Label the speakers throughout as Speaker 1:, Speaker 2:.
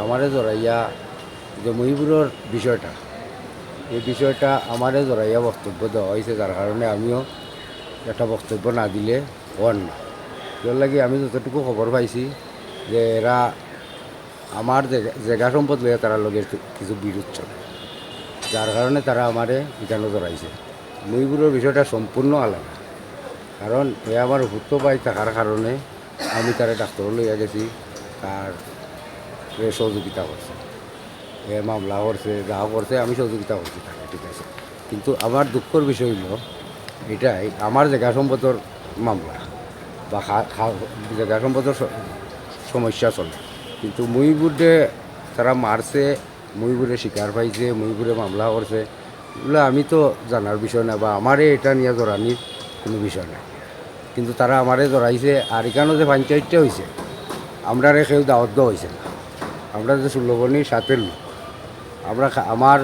Speaker 1: আমারে জড়াইয়া যে মহিপুরের বিষয়টা, এই বিষয়টা আমারে জড়াইয়া বক্তব্য দেওয়া হয়েছে, যার কারণে আমিও একটা বক্তব্য না দিলে হন না। এর লাগে আমি যতটুকু খবর পাইছি যে এরা আমার জায়গা সম্পদ লইয়া তারা লগে কিছু বিরোধ চলে, যার কারণে তারা আমারে এখানে জড়াইছে। মহিপুরের বিষয়টা সম্পূর্ণ আলাদা, কারণ এ আমার ভূত পাই থাকার কারণে আমি তারা ডাক্তার লইয়া গেছি, তার সহযোগিতা করছে, এ মামলা করছে, যা করছে আমি সহযোগিতা করছি তাকে, ঠিক আছে। কিন্তু আমার দুঃখের বিষয় হলো এটাই, আমার জায়গা সম্পদের মামলা বা জায়গা সম্পদের সমস্যা চলে, কিন্তু মহিপুরে তারা মারছে, মহিপুরে শিকার পাইছে, মহিপুরে মামলা করছে, এগুলো আমি তো জানার বিষয় না, বা আমারে এটা নিয়ে জড়ানির কোনো বিষয় না। কিন্তু তারা আমারে জড়াইছে। আর এখানেও যে পঞ্চায়েতটা হয়েছে, আমরা কেউ দাওয়াত দেওয়া হয়েছে না। আমরা যে সুলভনীর সাথে লোক, আমরা আমার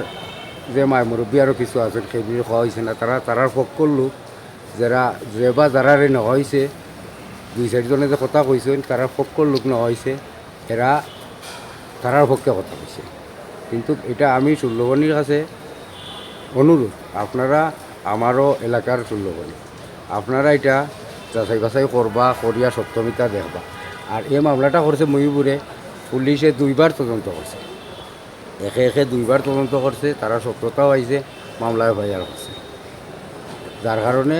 Speaker 1: যে মায় মুরব্বী আরও কিছু আছেন সেগুলি খাওয়া হয়েছে না। তারার পক্ষর লোক যারা যে বা যারা নেওয়া হয়েছে, দুই চারজনে যে কথা কইছেন তারার পক্ষর লোক নেওয়া হয়েছে, এরা তারার পক্ষে কথা কইছে। কিন্তু এটা আমি সুলভনীর কাছে অনুরোধ, আপনারা আমারও এলাকার সুলভনী, আপনারা এটা যাচাই বাছাই করবা, করিয়া সত্যমিতা দেখবা। আর এই মামলাটা করছে মহিপুরে, পুলিশে 2বার তদন্ত করছে, একে একে 2বার তদন্ত করছে, তারা সত্যতাও আইছে, মামলায় ভাইয়ার করছে, যার কারণে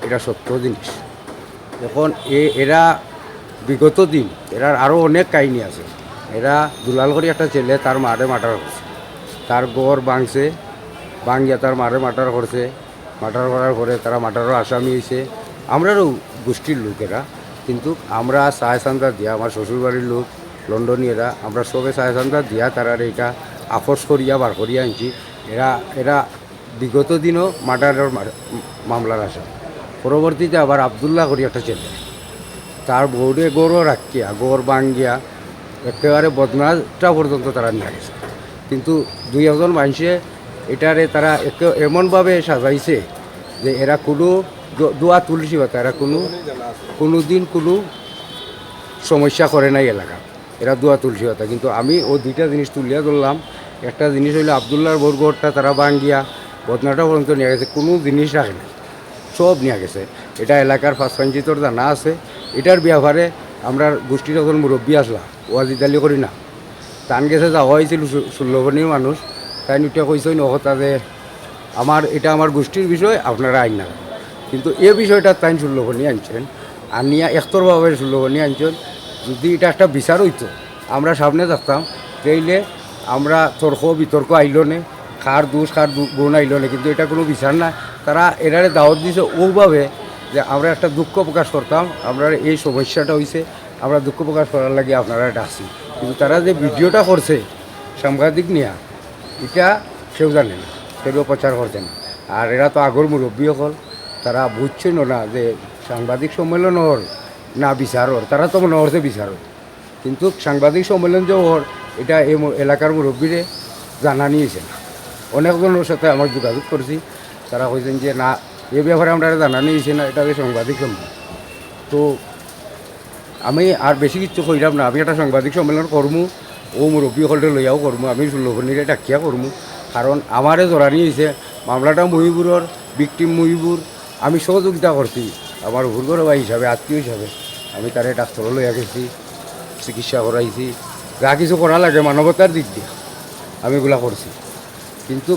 Speaker 1: এটা সত্য জিনিস। এখন এরা বিগত দিন এরার আরও অনেক কাহিনী আছে। এরা দুলালগড়ি একটা ছেলে, তার মারে মার্ডার করছে, তার গড় ভাঙছে, ভাঙিয়া তার মারে মার্ডার করছে, মার্ডার করার পরে তারা মার্ডারও আসামি হয়েছে। আমরারও গোষ্ঠীর লোক এরা, কিন্তু আমরা সাহায্যান্দা দিয়া, আমার শ্বশুরবাড়ির লোক লন্ডনীয়রা, আমরা সবে সাহায্যান্দা দিয়া তারা এটা আপোষ করিয়া বার করিয়া আনছি। এরা বিগত দিনও মার্ডারের মামলার আসা। পরবর্তীতে আবার আবদুল্লাহ করি একটা ছেলে, তার বউরে গড়ও রাখিয়া, গড় ভাঙ্গিয়া একেবারে বদনাটা পর্যন্ত তারা নিয়ে গেছে। কিন্তু 2-1 মানুষে এটারে তারা এমনভাবে সাজাইছে যে এরা কোনো দোয়া তুলসী পাতা, এরা কোনো দিন কোনো সমস্যা করে নাই এলাকা, এরা দোয়া তুলসী পাতা। কিন্তু আমি ও 2টা জিনিস তুলিয়া ধরলাম। একটা জিনিস হইলো আবদুল্লাহর বরগড়টা তারা ভাঙ্গিয়া বদনাটা পর্যন্ত নিয়ে গেছে, কোনো জিনিস রাখে না, সব নিয়ে গেছে। এটা এলাকার ফাঁসপাঞ্চিতর জানা আছে। এটার ব্যাপারে আমরা গোষ্ঠীর যখন মুরব্বী আসলাম, ওয়াজিদালি করি না, টান গেছে যাওয়া হয়েছিল সুলভনীয় মানুষ, তাই নিটা কইস নহতা যে এটা আমার গোষ্ঠীর বিষয়, আপনারা আইন না। কিন্তু এ বিষয়টা তাই সুলভনী আনছেন, আনিয়া একতরভাবে সুলভনী আনছেন। যদি এটা একটা বিচার হইতো, আমরা সামনে থাকতাম, তাইলে আমরা তর্ক বিতর্ক আইল নে, খার দোষ খার গুণ আইল নে। কিন্তু এটা কোনো বিচার না, তারা এরারে দাওয়াত দিছে ওভাবে যে আমরা একটা দুঃখ প্রকাশ করতাম, আমরা এই সমস্যাটা হয়েছে, আমরা দুঃখ প্রকাশ করার লাগে আপনারা ডাকছি। কিন্তু তারা যে ভিডিওটা করছে সাংবাদিক নিয়া, এটা কেউ জানে না, কেউ প্রচার করছে না। আর এরা তো আগর মুরব্বী হল, তারা বুঝছেন না যে সাংবাদিক সম্মেলন ওর না বিচার ওর, তারা তো মনে হচ্ছে বিচার ওর। কিন্তু সাংবাদিক সম্মেলন যে ওর, এটা এই এলাকার মুরব্বীরে জানা নিয়েছে না। অনেকজনের সাথে আমার যোগাযোগ করছি, তারা কইছেন যে না, এ ব্যাপারে আমরা জানা নিয়েছি না, এটা যে সাংবাদিক সম্মেলন। তো আমি আর বেশি কিছু কইলাম না, আমি একটা সাংবাদিক সম্মেলন করমু, ও মুরব্বী হলটা লইয়াও করমু, আমি সুলভনীরে ডাকিয়া করমু। কারণ আমারে জড়ানি হয়েছে মামলাটা মহিপুরের, ভিকটিম মহিপুর, আমি সহযোগিতা করছি আমার ভুরগর ভাই হিসাবে, আত্মীয় হিসাবে। আমি তারে ডাক্তার লইয়া গেছি, চিকিৎসা করাইছি, যা কিছু করা লাগে মানবতার দিক দিয়ে আমি এগুলা করছি। কিন্তু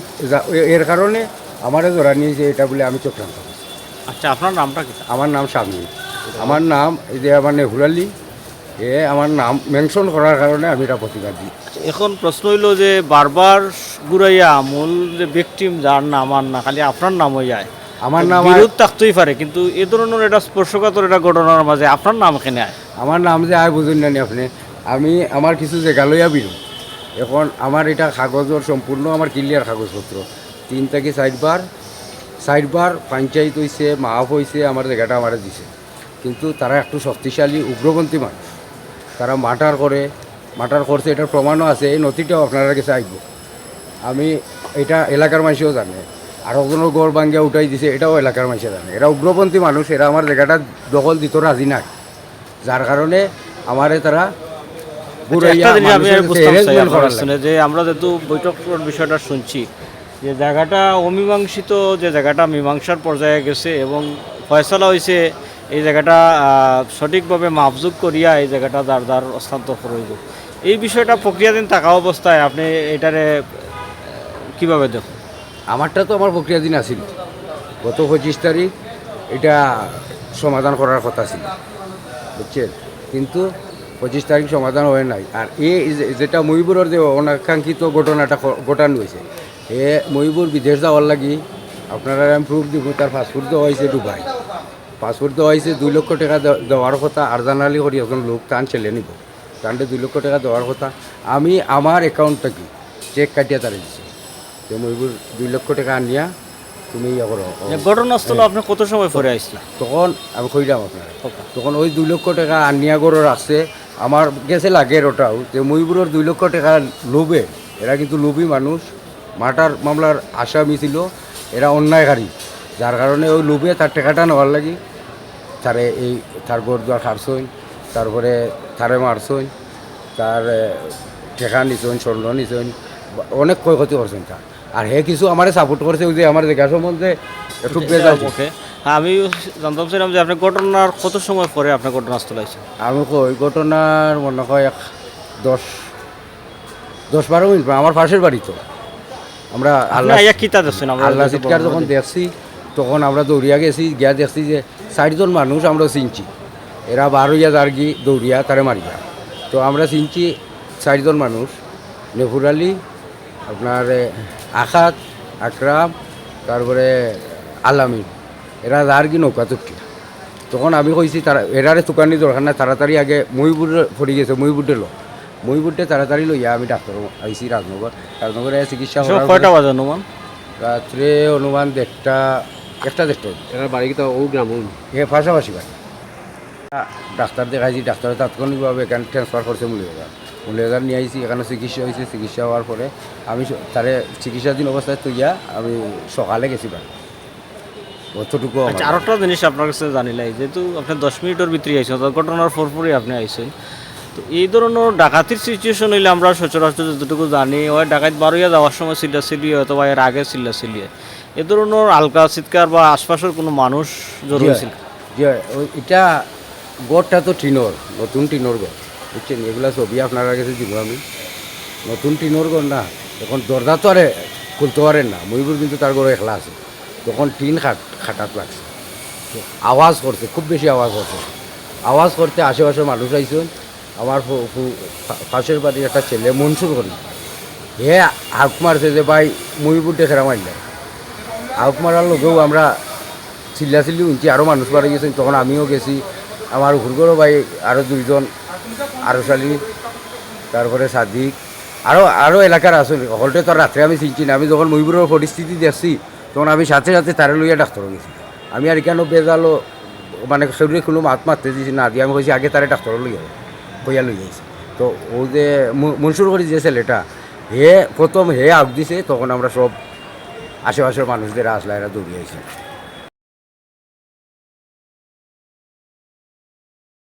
Speaker 1: এর কারণে আমারে জড়ানি হয়েছে এটা বলে আমি চক্রান্ত করছি।
Speaker 2: আচ্ছা, আপনার নামটা কি?
Speaker 1: আমার নাম স্বামী, আমার নাম এই যে আমার নেহুলালি, আমার নাম মেনশন করার কারণে আমি এটা প্রতিবাদ দিই।
Speaker 2: এখন প্রশ্ন হইল যে বারবার ঘুরাইয়া মূল যে ভিকটিম যার নাম আর না, খালি আপনার নাম হয়ে যায়।
Speaker 1: আমার নাম
Speaker 2: বিরোধ থাকতেই পারে, কিন্তু এ ধরনের এটা স্পর্শকাতর এটা ঘটনার মাঝে আপনার নাম এখানে আয়।
Speaker 1: আমার নাম যে আয় বুঝুন না আপনি, আমি আমার কিছু জায়গা লইয়া বিরোধ। এখন আমার এটা কাগজের সম্পূর্ণ আমার ক্লিয়ার কাগজপত্র, 3 থেকে 4বার পঞ্চায়েত হয়েছে, মাফ হয়েছে, আমার জায়গাটা আমার দিছে। কিন্তু তারা একটু শক্তিশালী উগ্রপন্থী মানুষ, তারা মার্ডার করছে, এটার প্রমাণও আছে। এই নথিটাও আপনার কাছে আইব, আমি এটা এলাকার মানুষও জানে। আর একজনের গড় ভাঙ্গিয়া উঠাই দিছে, এটাও এলাকার মানুষে জানে। এরা উগ্রপন্থী মানুষ, এরা আমার জায়গাটা দখল দিত রাজি নাই, যার কারণে আমারে তারা ঘুরাইয়া
Speaker 2: একটা জিনিস আমি আর
Speaker 1: মানুষের
Speaker 2: বুঝতাম চাই
Speaker 1: harassment
Speaker 2: আপনার
Speaker 1: করার
Speaker 2: কাছে
Speaker 1: লাগে।
Speaker 2: যে আমরা যেহেতু বৈঠকের বিষয়টা শুনছি যে জায়গাটা অমীমাংসিত, যে জায়গাটা মীমাংসার পর্যায়ে গেছে এবং ফয়সালা হয়েছে এই জায়গাটা সঠিকভাবে মাপজুক করিয়া এই জায়গাটা দার হস্তান্তর করইব। এই বিষয়টা প্রক্রিয়াধীন থাকা অবস্থায় আপনি এটারে কিভাবে দেখুন?
Speaker 1: আমারটা তো আমার প্রক্রিয়াধীন আছিল, গত 25 তারিখ এটা সমাধান করার কথা ছিল, বুঝছেন, কিন্তু 25 তারিখ সমাধান হয় নাই। আর যেটা মহিবুরের যে অনাকাঙ্ক্ষিত ঘটনাটা ঘটানো হয়েছে, মহিবুর বিদেশ যাওয়ার লাগি আপনারা আমি প্রুফ দিব, তার পাসপোর্ট দেওয়া হয়েছে দুবাই, পাসপোর্ট দেওয়া হয়েছে 2 লক্ষ টাকা দেওয়ার কথা। আরজানালি করি এখন লোক টান ছেলে নিব, টানটে 2 লক্ষ টাকা দেওয়ার কথা। আমি আমার অ্যাকাউন্ট থেকে চেক কাটিয়ে তারা দিচ্ছি যে মহিবুর 2 লক্ষ টাকা আনিয়া তুমি ইয়ে করো।
Speaker 2: ঘটনাস্থলে আপনি কত সময় পরে আসছিলেন?
Speaker 1: তখন আমি কইলাম আপনার, তখন ওই 2 লক্ষ টাকা আনিয়া গড়ের আসছে আমার গেছে লাগে ওটাও যে মহিবুরের 2 লক্ষ টাকা লোভে, এরা কিন্তু লোভী মানুষ, মার্ডার মামলার আসামি ছিল, এরা অন্যায়কারী, যার কারণে ওই লোভে তার টাকাটা নেওয়ার লাগি তারে এই তার গড় দুয়ার খারছইন, তারপরে তারে মারছইন, তার ঠেকা নিছইন, স্বর্ণ নিছইন, অনেক ক্ষয়ক্ষতি করছেন তার। আর হে কিছু আমারে সাপোর্ট করছে, ওই যে আমার জায়গা সম্বন্ধে একটু বেজাল।
Speaker 2: ওকে, আমি জানতাম ছিলাম যে আপনি ঘটনার কত সময় পরে আপনার ঘটনাস্থলে আছেন?
Speaker 1: আমি কই ঘটনার মনে হয় 10-12 মিনিট আমার পাশের বাড়ি তো। আমরা আল্লাহ
Speaker 2: কিতা দেখছেন?
Speaker 1: আল্লাহ চিৎকার যখন দেখছি তখন আমরা দৌড়িয়া গেছি, গিয়া দেখছি যে 4 জন মানুষ আমরা চিনছি, এরা বার হইয়া যার গি দৌড়িয়া তারে মারিয়া। তো আমরা চিনছি 4 জন মানুষ, নেফুর আলী, আপনার আখাত, আকরাম, তারপরে আলামিন, এরা যার কি নৌকা চুক্তি। তখন আমি কইছি তারা এরারে তুকানি দরকার না, তাড়াতাড়ি আগে মহিবুর পড়ে গেছে, মহিবুরটে মহিবুরটে তাড়াতাড়ি লইয়া আমি ডাক্তার আইসি রাজনগরে চিকিৎসা করার
Speaker 2: কয়টা বাজে অনুমান?
Speaker 1: রাত্রে অনুমান একটা
Speaker 3: এরা বাড়ি তো ও গ্রাম
Speaker 1: পাশাপাশি বাড়ি। ডাক্তার দেখাইছি, ডাক্তার তাৎক্ষণিকভাবে এখানে ট্রান্সফার করছে মুলিয়াগার নিয়ে আইসি, এখানে চিকিৎসা হয়েছে। চিকিৎসা হওয়ার পরে আমি তারে চিকিৎসাধীন অবস্থায় তুইয়া আমি সকালে গেছি বাড়ি, অতটুকু।
Speaker 2: আচ্ছা, আর একটা জিনিস আপনার কাছে জানিলাই, যেহেতু আপনি 10 মিনিটের ভিতরে আইসেন, ঘটনার পরপরই আপনি আইসেন, তো এই ধরনের ডাকাতির সিচুয়েশন হইলে আমরা সচরাচর যতটুকু জানি ওই ডাকাত বারোয়া যাওয়ার সময় চিল্লাচিল্লি অথবা এর আগে চিল্লাচিল্লি, এ ধরনের আলকা চিৎকার বা আশপাশের কোনো মানুষ জড়ো হয়েছিল?
Speaker 1: যে এটা গড়টা তো টিনোর, নতুন টিনোর গড়, বুঝছেন, এগুলা ছবি আপনার কাছে দিব আমি। নতুন টিনোর গড় না, এখন দরজা তো আরে খুলতে পারেন না, মহিবুর কিন্তু তার গড়ে একলা আছে, তখন টিন খাটাত লাগছে, আওয়াজ করছে, খুব বেশি আওয়াজ করছে। আওয়াজ করতে আশেপাশে মানুষ আইসেন। আমার পাশের বাড়ির একটা ছেলে মনসুর করি, হে হাঁক মারছে যে ভাই মহিবুর ডেকেরা মারলে। হাঁক মারার লোকেও আমরা চিল্লাচিল্লি উঠছি, আরও মানুষ বাড়ি গেছেন, তখন আমিও গেছি, আমার ঘুরগরও ভাই আরও 2 জন, আরশালী, তারপরে সাদিক, আরও এলাকার আসুন। হলটে তো রাত্রে আমি চিনছি না, আমি যখন মহিবুরের পরিস্থিতি দেখছি তখন আমি সাথে সাথে তারে লইয়া ডাক্তার গেছি। আমি আর কেন বেজালো মানে শরীরে কোনো মাত মারতে দিয়েছি না দিয়ে, আমি কইছি আগে তারে ডাক্তার লইয়া কইয়া লই যাইছি। তো ও যে মনসুর করি যে ছেলেটা, প্রথম আগ দিছে, তখন আমরা সব আশেপাশের মানুষদের আসলা এরা দৌড়িয়ে আইছে।